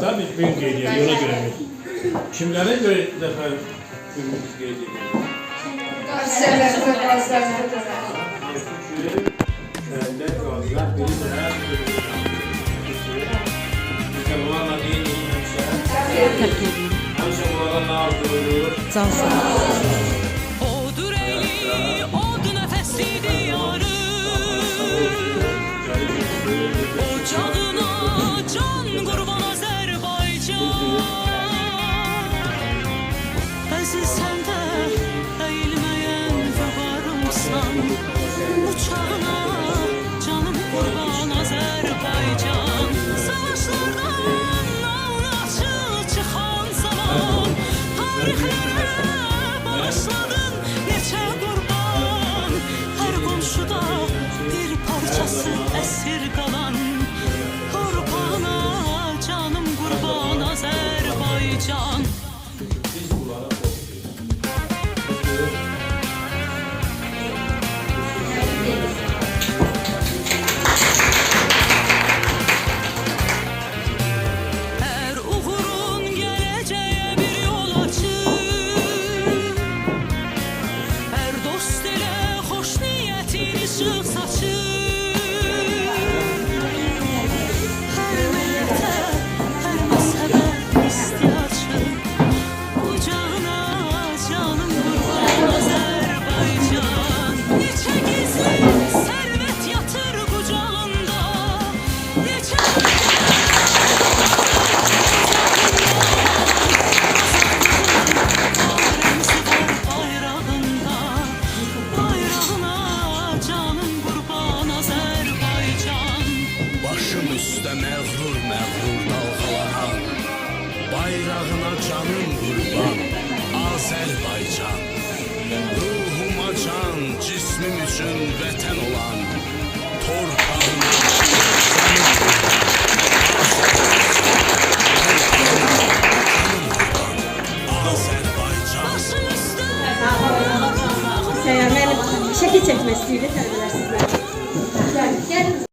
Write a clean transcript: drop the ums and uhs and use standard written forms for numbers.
da biz gün qeyd edirik, ona görə biz. Kimlərə görə dəfə günümüz qeyd edirik? Aksiyonlarda bazılarında da. Kəndə qazlar biri də bizə bunlarla neyin həmişə? Həmişə bunlarla nə arzudur? Can sağ ol. Odur eli, od nəfəsli diyarı. Ocağına can qurban Azərbaycan. Əziz sən də əyilməyən vüqarımsan. Uçağına canım qurban Azərbaycan. Savaşlardan ağlaçı çıxan zaman tarixlərə bağışladın neçə qurban. Hər qonşuda bir parçası əsir qalan. Qurbana canım qurban Azərbaycan. Hər uğurun gələcəyə bir yol açır. Hər dost elə xoş niyyətin işıq saçır. Hər millətə, hər məzhəbə istiyacı. Ocağına canım qurban Azərbaycan. Neçə gizli sərvət yatır qucağında. Neçə bayrağında, bayrağına canım qurban Azərbaycan. Başım üstə məğrur məğrur dalğalanan, bayrağına canım qurban Azərbaycan. Ruhuma can, cismim üçün vətən olan torpağıma canım qurban Azərbaycan. Başım üstə Səyar müəllim şəkil çəkmək istəyirdi tələbələr sizlə.